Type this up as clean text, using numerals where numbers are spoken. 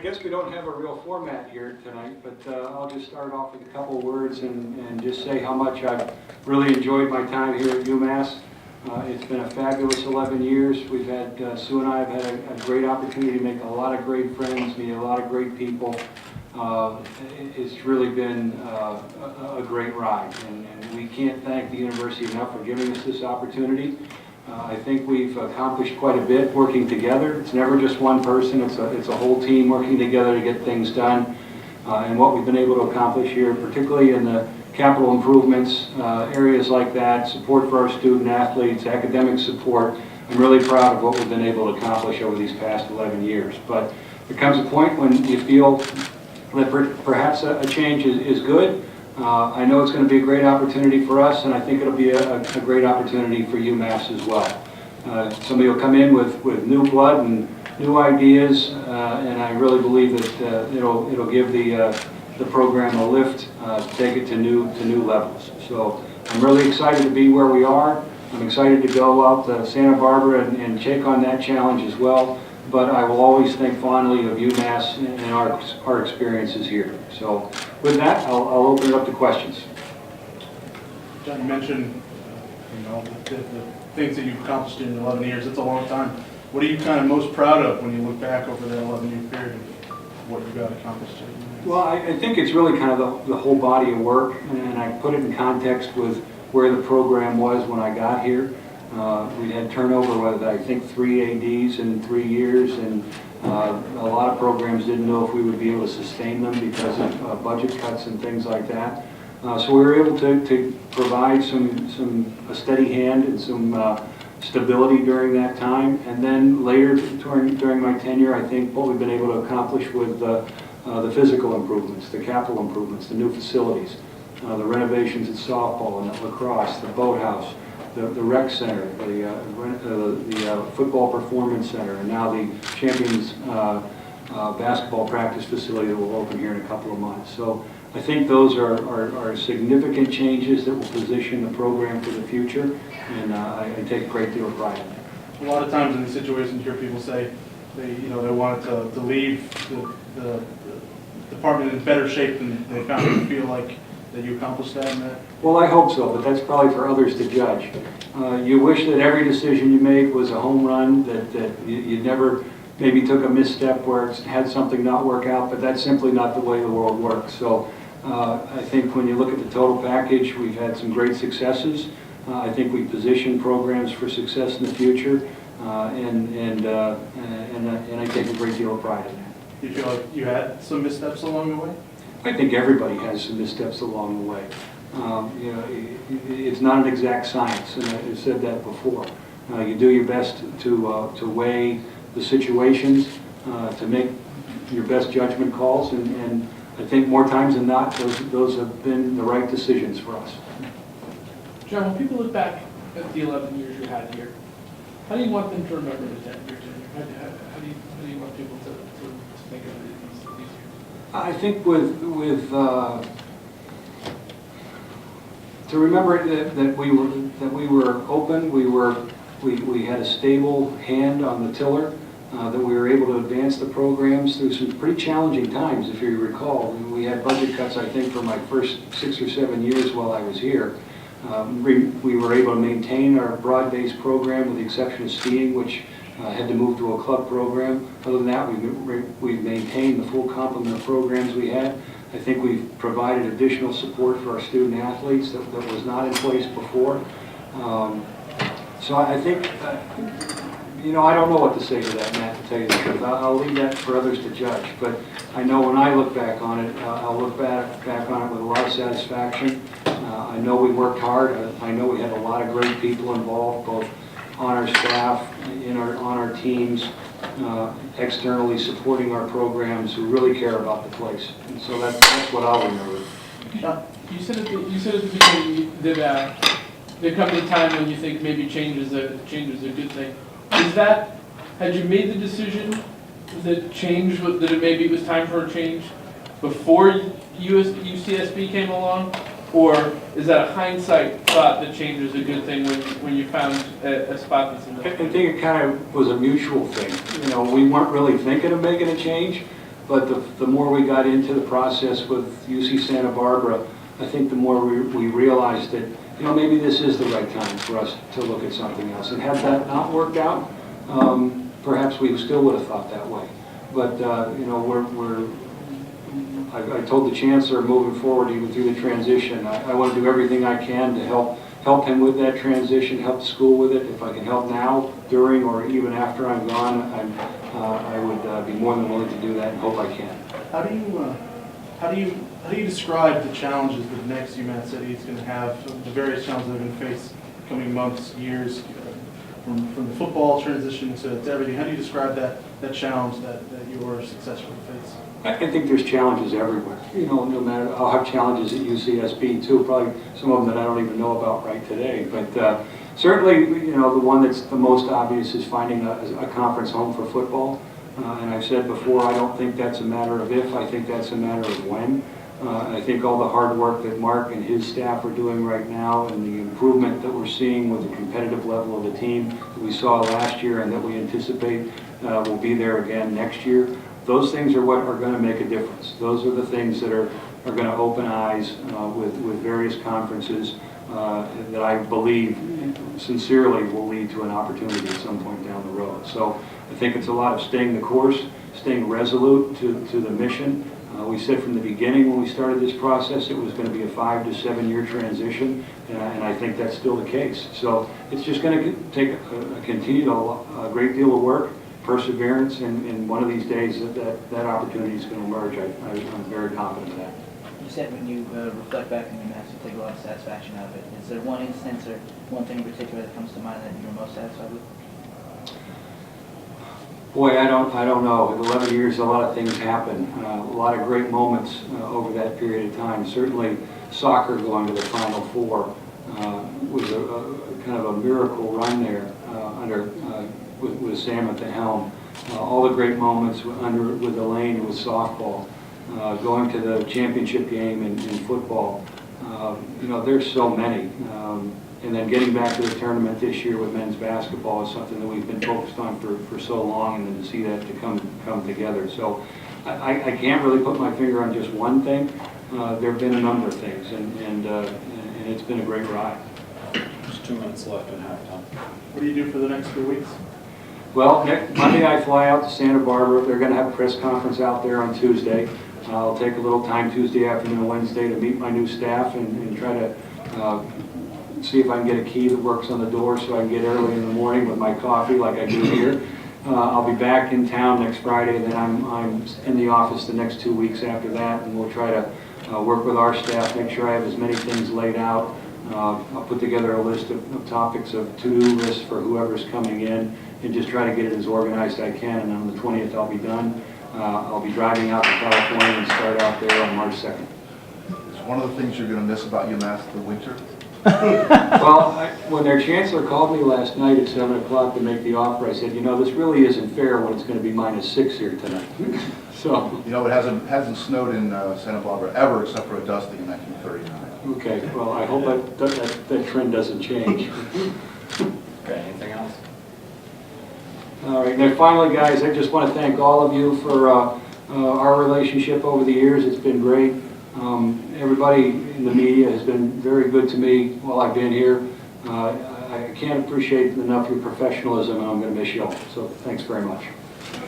guess we don't have a real format here tonight, but I'll just start off with a couple of words and just say how much I've really enjoyed my time here at UMass. It's been a fabulous 11 years. We've had, Sue and I have had a great opportunity to make a lot of great friends, meet a lot of great people. It's really been a great ride, and we can't thank the university enough for giving us this opportunity. I think we've accomplished quite a bit working together. It's never just one person, it's a whole team working together to get things done. And what we've been able to accomplish here, particularly in the capital improvements, areas like that, support for our student athletes, academic support, I'm really proud of what we've been able to accomplish over these past 11 years. But there comes a point when you feel that perhaps a change is good. I know it's going to be a great opportunity for us, and I think it'll be a great opportunity for UMass as well. Somebody will come in with new blood and new ideas, and I really believe that it'll give the program a lift, take it to new levels. So I'm really excited to be where we are. I'm excited to go out to Santa Barbara and take on that challenge as well. But I will always think fondly of UMass and our experiences here. So with that, I'll open it up to questions. John, you mentioned the things that you've accomplished in 11 years. It's a long time. What are you kind of most proud of when you look back over that 11-year period of what you got accomplished? Well, I think it's really kind of the whole body of work, and I put it in context with where the program was when I got here. We had turnover with, I think, 3 ADs in 3 years, and a lot of programs didn't know if we would be able to sustain them because of budget cuts and things like that. So we were able to provide a steady hand and some stability during that time. And then later during my tenure, I think what we've been able to accomplish with the physical improvements, the capital improvements, the new facilities, the renovations at softball and at lacrosse, the boathouse, the rec center, the football performance center, and now the Champions basketball practice facility that will open here in a couple of months. So I think those are significant changes that will position the program for the future, and I take a great deal of pride in it. A lot of times in these situations, you hear people say they wanted to leave the department in better shape than they found it. Feel like that you accomplished that in that? Well, I hope so, but that's probably for others to judge. You wish that every decision you made was a home run, that you never maybe took a misstep where it had something not work out, but that's simply not the way the world works. So I think when you look at the total package, we've had some great successes. I think we position programs for success in the future, and I take a great deal of pride in that. Do you feel like you had some missteps along the way? I think everybody has some missteps along the way. It's not an exact science, and I've said that before. You do your best to weigh the situations, to make your best judgment calls, and I think more times than not, those have been the right decisions for us. John, when people look back at the 11 years you had here, how do you want them to remember your tenure? How do you want people to think of these years? I think to remember that we were open, we had a stable hand on the tiller, that we were able to advance the programs through some pretty challenging times. If you recall, we had budget cuts, I think, for my first 6 or 7 years while I was here. We were able to maintain our broad-based program with the exception of skiing, which had to move to a club program. Other than that, we've maintained the full complement of programs we had. I think we've provided additional support for our student athletes that was not in place before. So I think, I don't know what to say to that, Matt, to tell you the truth. I'll leave that for others to judge. But I know when I look back on it, I'll look back on it with a lot of satisfaction. I know we worked hard. I know we had a lot of great people involved, both on our staff, on our teams, externally supporting our programs who really care about the place. And so that's what I'll remember. You said at the beginning that there comes a time when you think maybe change is a good thing. Had you made the decision that maybe it was time for a change before UCSB came along? Or is that a hindsight thought that change is a good thing when you found a spot that's enough? I think it kind of was a mutual thing. We weren't really thinking of making a change. But the more we got into the process with UC Santa Barbara, I think the more we realized that, you know, maybe this is the right time for us to look at something else. And had that not worked out, perhaps we still would have thought that way. But, you know, I told the Chancellor moving forward, even through the transition, I want to do everything I can to help him with that transition, help the school with it. If I can help now, during, or even after I'm gone, I would be more than willing to do that and hope I can. How do you describe the challenges that next UMass City is going to have, the various challenges that are going to face coming months, years, from the football transition to everything? How do you describe that challenge that your success will face? I think there's challenges everywhere. You know, no matter, I'll have challenges at UCSB too, probably some of them that I don't even know about right today. But certainly, you know, the one that's the most obvious is finding a conference home for football. And I've said before, I don't think that's a matter of if, I think that's a matter of when. I think all the hard work that Mark and his staff are doing right now and the improvement that we're seeing with the competitive level of the team that we saw last year and that we anticipate will be there again next year, those things are what are going to make a difference. Those are the things that are going to open eyes with various conferences that I believe sincerely will lead to an opportunity at some point down the road. So I think it's a lot of staying the course, staying resolute to the mission. We said from the beginning when we started this process it was going to be a 5 to 7 year transition, and I think that's still the case. So it's just going to take a great deal of work, perseverance, and one of these days that opportunity is going to emerge. I'm very confident of that. You said when you reflect back on your match, you take a lot of satisfaction out of it. Is there one instance or one thing in particular that comes to mind that you're most satisfied with? Boy, I don't know. In 11 years, a lot of things happen. A lot of great moments over that period of time. Certainly, soccer going to the Final Four was a kind of a miracle run there with Sam at the helm. All the great moments with Elaine with softball. Going to the championship game in football. You know, there's so many. And then getting back to the tournament this year with men's basketball is something that we've been focused on for so long, and then to see that to come together. So I can't really put my finger on just one thing. There have been a number of things, and it's been a great ride. There's 2 minutes left in halftime. What do you do for the next 3 weeks? Well, Monday I fly out to Santa Barbara. They're going to have a press conference out there on Tuesday. I'll take a little time Tuesday afternoon and Wednesday to meet my new staff and try to see if I can get a key that works on the door so I can get early in the morning with my coffee like I do here. I'll be back in town next Friday, and then I'm in the office the next 2 weeks after that, and we'll try to work with our staff, make sure I have as many things laid out. I'll put together a list of topics of to-do lists for whoever's coming in and just try to get it as organized as I can, and on the 20th I'll be done. I'll be driving out to California and start out there on March 2nd. Is one of the things you're going to miss about UMass the winter? Well, when their chancellor called me last night at 7 o'clock to make the offer, I said, you know, this really isn't fair when it's going to be -6 here tonight. So. You know, it hasn't snowed in Santa Barbara ever except for a dusting in 1939. Okay, well, I hope that trend doesn't change. Okay, anything else? All right, then finally, guys, I just want to thank all of you for our relationship over the years. It's been great. Everybody in the media has been very good to me while I've been here. I can't appreciate enough your professionalism, and I'm going to miss you all. So thanks very much.